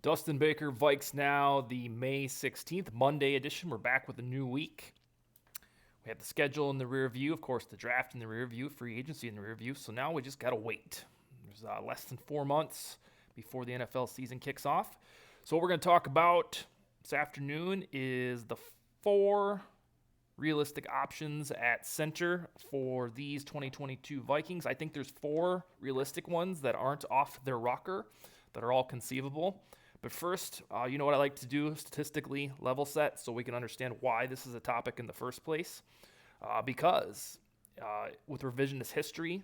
Dustin Baker, VikesNow, the May 16th, Monday edition. We're back with a new week. We have the schedule in the rear view, of course, the draft in the rear view, free agency in the rear view. So now we just got to wait. There's less than 4 months before the NFL season kicks off. So what we're going to talk about this afternoon is the 4 realistic options at center for these 2022 Vikings. I think there's 4 realistic ones that aren't off their rocker, that are all conceivable. But first, you know what I like to do, statistically level set, so we can understand why this is a topic in the first place. Because with revisionist history,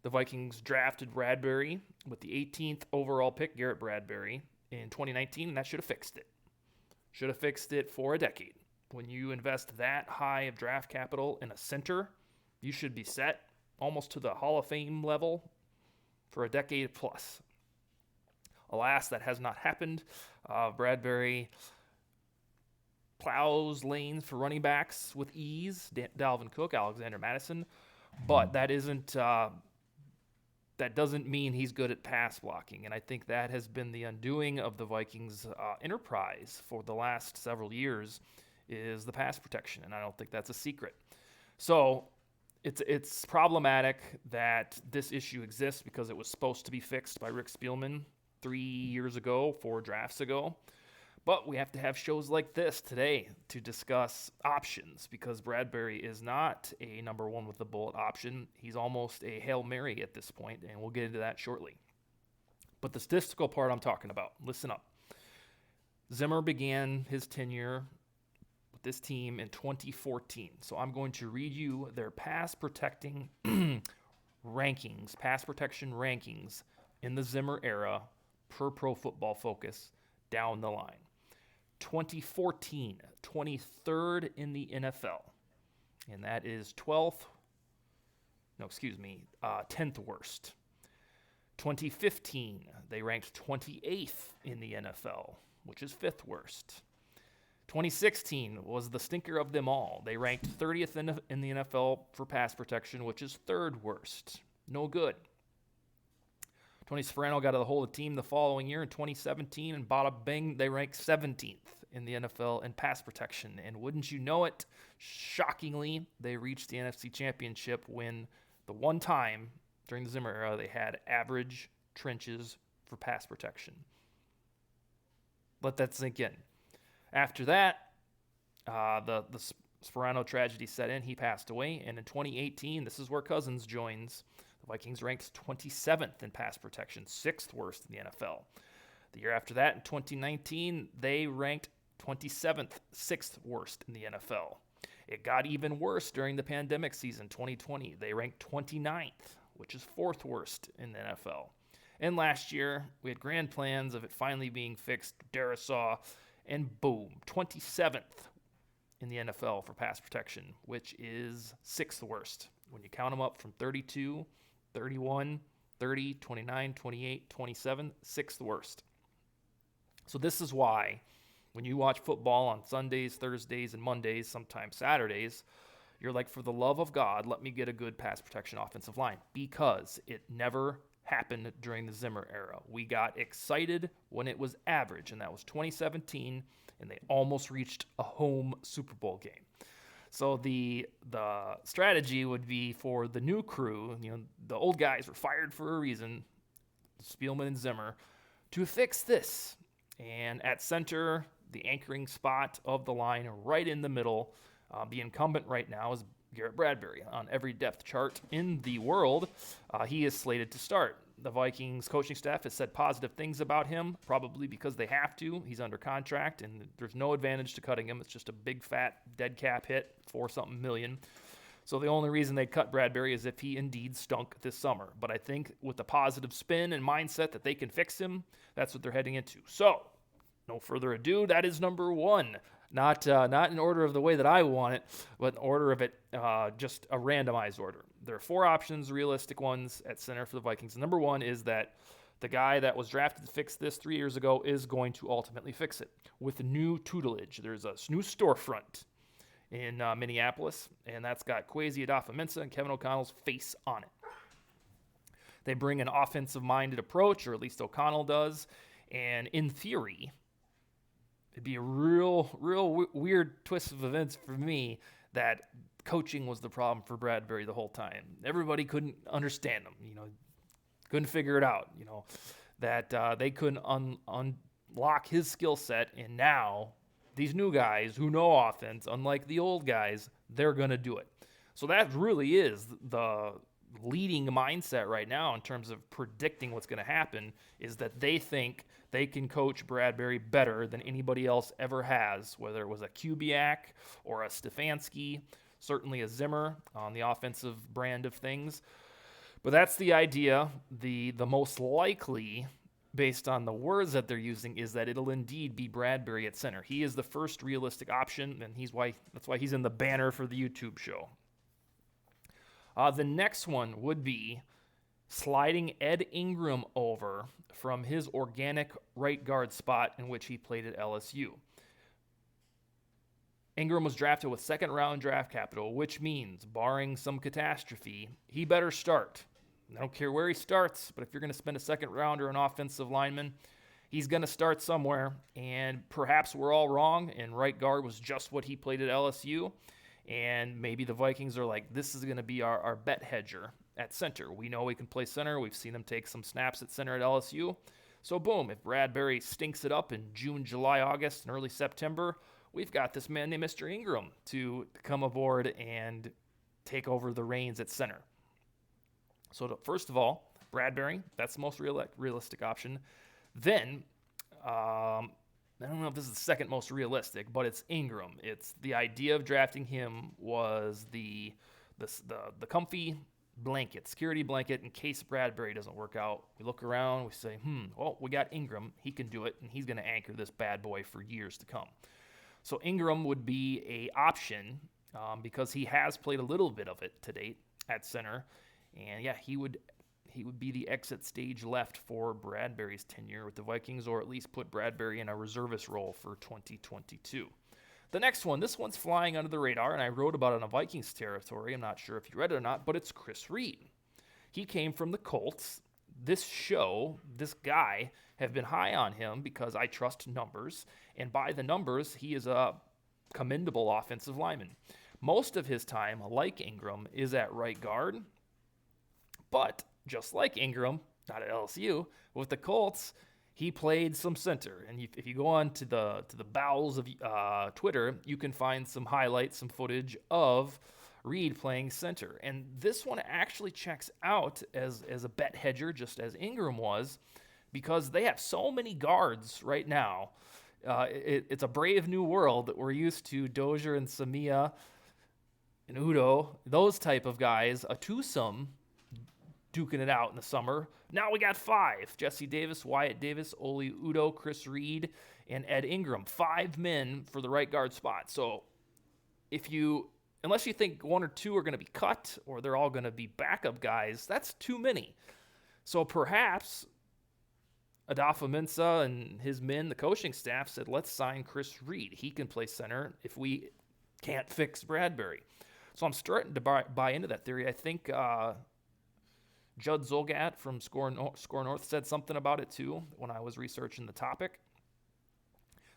the Vikings drafted Bradbury with the 18th overall pick, Garrett Bradbury, in 2019, and that should have fixed it. Should have fixed it for a decade. When you invest that high of draft capital in a center, you should be set almost to the Hall of Fame level for a decade plus. Alas, that has not happened. Bradbury plows lanes for running backs with ease. Dalvin Cook, Alexander Madison, but that doesn't mean he's good at pass blocking. And I think that has been the undoing of the Vikings' enterprise for the last several years is the pass protection, and I don't think that's a secret. So it's problematic that this issue exists because it was supposed to be fixed by Rick Spielman 3 years ago, 4 drafts ago. But we have to have shows like this today to discuss options because Bradbury is not a number 1 with the bullet option. He's almost a Hail Mary at this point, and we'll get into that shortly. But the statistical part I'm talking about, listen up. Zimmer began his tenure with this team in 2014. So I'm going to read you their pass protecting rankings, pass protection rankings in the Zimmer era per Pro Football Focus down the line. 2014, 23rd in the NFL. And that is 10th worst. 2015, they ranked 28th in the NFL, which is 5th worst. 2016 was the stinker of them all. They ranked 30th in the NFL for pass protection, which is 3rd worst. No good. Tony Sparano got a hold of the team the following year in 2017, and bada bing, they ranked 17th in the NFL in pass protection. And wouldn't you know it, shockingly, they reached the NFC Championship when the one time during the Zimmer era they had average trenches for pass protection. Let that sink in. After that, the Sparano tragedy set in. He passed away, and in 2018, this is where Cousins joins. The Vikings ranked 27th in pass protection, 6th worst in the NFL. The year after that, in 2019, they ranked 27th, 6th worst in the NFL. It got even worse during the pandemic season, 2020. They ranked 29th, which is 4th worst in the NFL. And last year, we had grand plans of it finally being fixed, Darisaw, and boom, 27th in the NFL for pass protection, which is 6th worst. When you count them up from 32, 31, 30, 29, 28, 27, 6th worst. So this is why when you watch football on Sundays, Thursdays, and Mondays, sometimes Saturdays, you're like, for the love of God, let me get a good pass protection offensive line, because it never happened during the Zimmer era. We got excited when it was average, and that was 2017, and they almost reached a home Super Bowl game. So the strategy would be for the new crew, the old guys were fired for a reason, Spielman and Zimmer, to fix this. And at center, the anchoring spot of the line right in the middle, the incumbent right now is Garrett Bradbury. On every depth chart in the world, he is slated to start. The Vikings coaching staff has said positive things about him, probably because they have to. He's under contract, and there's no advantage to cutting him. It's just a big, fat, dead cap hit, $4-something million. So the only reason they cut Bradbury is if he indeed stunk this summer. But I think with the positive spin and mindset that they can fix him, that's what they're heading into. So, no further ado, that is number 1. Not in order of the way that I want it, but in order of it, just a randomized order. There are 4 options, realistic ones, at center for the Vikings. Number 1 is that the guy that was drafted to fix this 3 years ago is going to ultimately fix it with new tutelage. There's a new storefront in Minneapolis, and that's got Kwesi Adofo-Mensah and Kevin O'Connell's face on it. They bring an offensive-minded approach, or at least O'Connell does, And in theory, it'd be a real weird twist of events for me that coaching was the problem for Bradbury the whole time. Everybody couldn't understand him, couldn't figure it out, that they couldn't unlock his skill set. And now these new guys who know offense, unlike the old guys, they're going to do it. So that really is the leading mindset right now in terms of predicting what's going to happen, is that they think they can coach Bradbury better than anybody else ever has, whether it was a Kubiak or a Stefanski, certainly a Zimmer on the offensive brand of things. But that's the idea. The most likely, based on the words that they're using, is that it'll indeed be Bradbury at center. He is the first realistic option, and that's why he's in the banner for the YouTube show. The next one would be sliding Ed Ingram over from his organic right guard spot in which he played at LSU. Ingram was drafted with second-round draft capital, which means, barring some catastrophe, he better start. I don't care where he starts, but if you're going to spend a second-rounder on offensive lineman, he's going to start somewhere. And perhaps we're all wrong, and right guard was just what he played at LSU. And maybe the Vikings are like, this is going to be our bet hedger at center. We know he can play center. We've seen him take some snaps at center at LSU. So boom, if Bradbury stinks it up in June, July, August, and early September, we've got this man named Mr. Ingram to come aboard and take over the reins at center. So first of all, Bradbury, that's the most realistic option. Then, I don't know if this is the second most realistic, but it's Ingram. It's the idea of drafting him was the comfy blanket, security blanket in case Bradbury doesn't work out. We look around, we say, well, we got Ingram. He can do it, and he's going to anchor this bad boy for years to come. So Ingram would be a option because he has played a little bit of it to date at center. And yeah, he would be the exit stage left for Bradbury's tenure with the Vikings, or at least put Bradbury in a reservist role for 2022. The next one, this one's flying under the radar, and I wrote about it on a Vikings territory. I'm not sure if you read it or not, but it's Chris Reed. He came from the Colts. This guy, have been high on him because I trust numbers, and by the numbers, he is a commendable offensive lineman. Most of his time, like Ingram, is at right guard, but just like Ingram, not at LSU, with the Colts, he played some center. And if you go on to the bowels of Twitter, you can find some highlights, some footage of Reed playing center. And this one actually checks out as a bet hedger, just as Ingram was, because they have so many guards right now. It's a brave new world that we're used to. Dozier and Samia and Udo, those type of guys, a twosome, duking it out in the summer. Now we got 5. Jesse Davis, Wyatt Davis, Oli Udo, Chris Reed, and Ed Ingram. 5 men for the right guard spot. So unless you think 1 or 2 are going to be cut or they're all going to be backup guys, that's too many. So perhaps Adolfo Mensa and his men, the coaching staff, said, let's sign Chris Reed. He can play center if we can't fix Bradbury. So I'm starting to buy into that theory. I think Judd Zolgat from Score North said something about it too when I was researching the topic.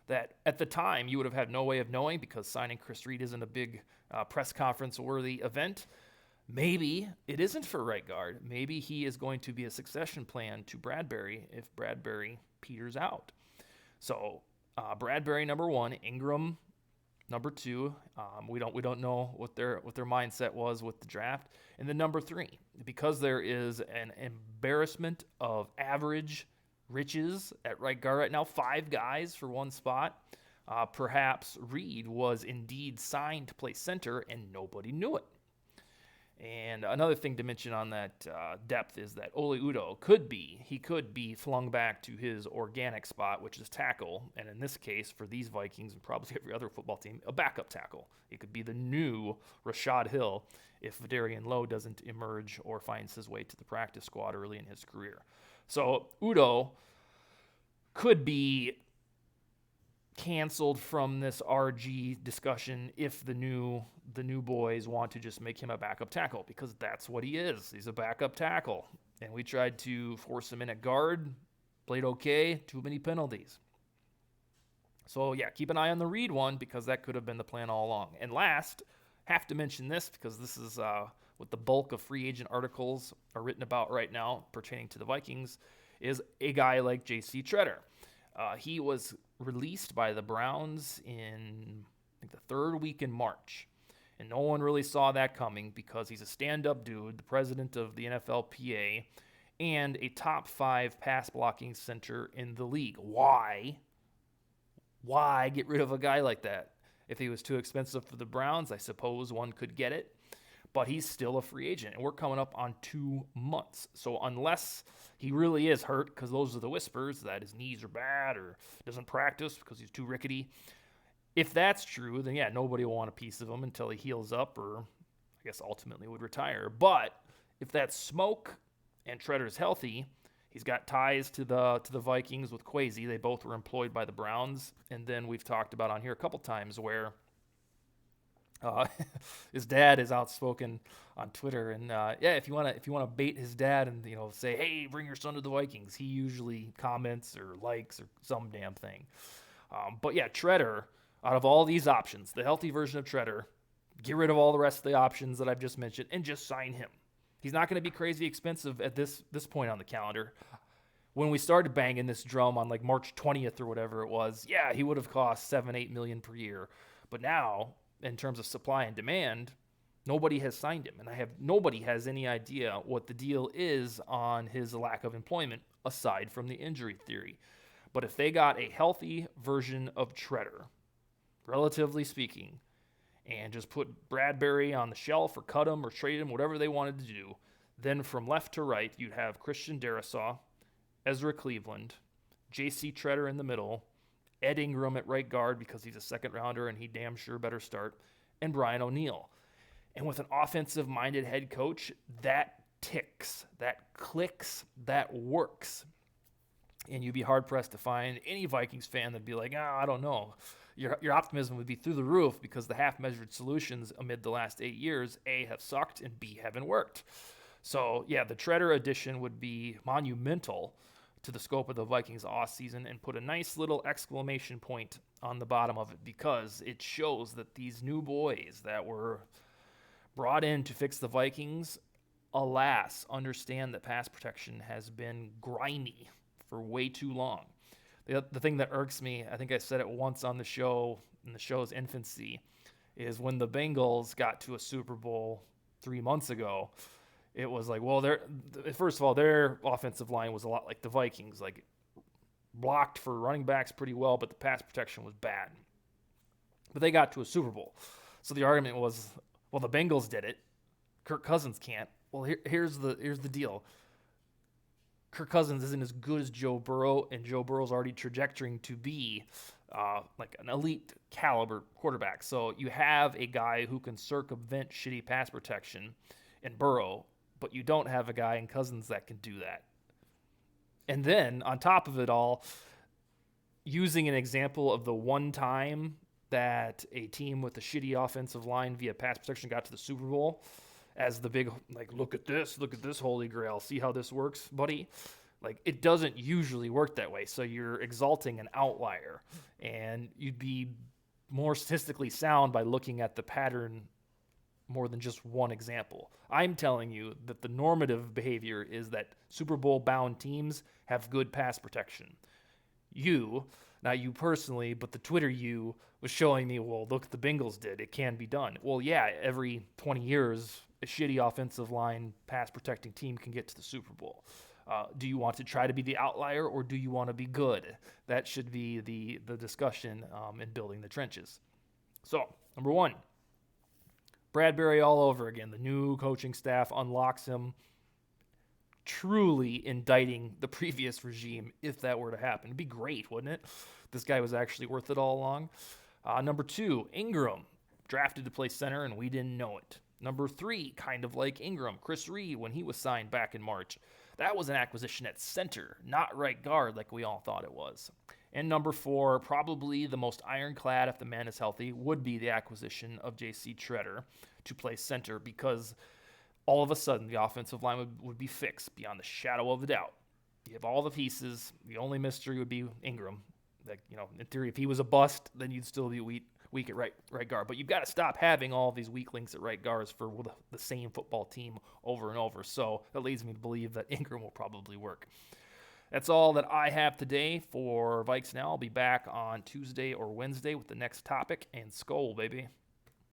That at the time you would have had no way of knowing because signing Chris Reed isn't a big press conference worthy event. Maybe it isn't for right guard. Maybe he is going to be a succession plan to Bradbury if Bradbury peters out. So Bradbury number 1, Ingram number 2. We don't know what their mindset was with the draft. And then number 3, because there is an embarrassment of average riches at right guard right now, 5 guys for one spot. Perhaps Reed was indeed signed to play center and nobody knew it. And another thing to mention on that depth is that Oli Udo could be flung back to his organic spot, which is tackle. And in this case, for these Vikings and probably every other football team, a backup tackle. He could be the new Rashad Hill if Vadarian Lowe doesn't emerge or finds his way to the practice squad early in his career. So Udo could be canceled from this RG discussion if the new boys want to just make him a backup tackle, because that's what he is. He's a backup tackle. And we tried to force him in at guard Played okay, too many penalties. So, yeah, keep an eye on the Reed one because that could have been the plan all along. And last, have to mention this because this is what the bulk of free agent articles are written about right now pertaining to the Vikings, is a guy like J.C. Tretter. He was released by the Browns in, I think, the third week in March. And no one really saw that coming because he's a stand-up dude, the president of the NFLPA, and a top 5 pass blocking center in the league. Why? Why get rid of a guy like that? If he was too expensive for the Browns, I suppose one could get it. But he's still a free agent, and we're coming up on 2 months. So unless he really is hurt, because those are the whispers that his knees are bad or doesn't practice because he's too rickety, if that's true, then yeah, nobody will want a piece of him until he heals up or I guess ultimately would retire. But if that's smoke and Tretter's healthy, he's got ties to the Vikings with Kwesi. They both were employed by the Browns. And then we've talked about on here a couple times where his dad is outspoken on Twitter, and if you want to bait his dad and say, hey, bring your son to the Vikings, he usually comments or likes or some damn thing. But yeah, Tretter, out of all these options, the healthy version of Tretter, get rid of all the rest of the options that I've just mentioned and just sign him. He's not going to be crazy expensive at this point on the calendar. When we started banging this drum on like March 20th or whatever it was, yeah, he would have cost $7-8 million per year. But now, in terms of supply and demand, nobody has signed him, and nobody has any idea what the deal is on his lack of employment aside from the injury theory. But if they got a healthy version of Tretter, relatively speaking, and just put Bradbury on the shelf or cut him or trade him, whatever they wanted to do, then from left to right, you'd have Christian Darrisaw, Ezra Cleveland, J.C. Tretter in the middle, Ed Ingram at right guard because he's a second rounder and he damn sure better start, and Brian O'Neill. And with an offensive-minded head coach, that ticks, that clicks, that works. And you'd be hard-pressed to find any Vikings fan that'd be like, I don't know. Your optimism would be through the roof because the half-measured solutions amid the last 8 years, A, have sucked, and B, haven't worked. So, yeah, the Tretter addition would be monumental to the scope of the Vikings offseason and put a nice little exclamation point on the bottom of it because it shows that these new boys that were brought in to fix the Vikings, alas, understand that pass protection has been grimy for way too long. The thing that irks me, I think I said it once on the show, in the show's infancy, is when the Bengals got to a Super Bowl 3 months ago, it was like, well, first of all, their offensive line was a lot like the Vikings, like blocked for running backs pretty well, but the pass protection was bad. But they got to a Super Bowl. So the argument was, well, the Bengals did it. Kirk Cousins can't. Well, here's the deal. Kirk Cousins isn't as good as Joe Burrow, and Joe Burrow's already trajectorying to be like an elite caliber quarterback. So you have a guy who can circumvent shitty pass protection in Burrow, but you don't have a guy in Cousins that can do that. And then, on top of it all, using an example of the one time that a team with a shitty offensive line via pass protection got to the Super Bowl as the big, like, look at this holy grail, see how this works, buddy? Like, it doesn't usually work that way, so you're exalting an outlier, and you'd be more statistically sound by looking at the pattern more than just one example. I'm telling you that the normative behavior is that Super Bowl-bound teams have good pass protection. Not you personally, but the Twitter you was showing me, well, look, the Bengals did. It can be done. Well, yeah, every 20 years, a shitty offensive line pass-protecting team can get to the Super Bowl. Do you want to try to be the outlier, or do you want to be good? That should be the discussion in building the trenches. So, number one, Bradbury all over again. The new coaching staff unlocks him, truly indicting the previous regime if that were to happen. It'd be great, wouldn't it? This guy was actually worth it all along. Number two, Ingram, drafted to play center, and we didn't know it. Number three, kind of like Ingram, Chris Reed, when he was signed back in March. That was an acquisition at center, not right guard like we all thought it was. And number four, probably the most ironclad if the man is healthy, would be the acquisition of J.C. Tretter to play center because all of a sudden the offensive line would be fixed beyond the shadow of a doubt. You have all the pieces. The only mystery would be Ingram. Like, in theory, if he was a bust, then you'd still be weak at right guard. But you've got to stop having all these weak links at right guards for the same football team over and over. So that leads me to believe that Ingram will probably work. That's all that I have today for VikesNow. I'll be back on Tuesday or Wednesday with the next topic, and Skol, baby.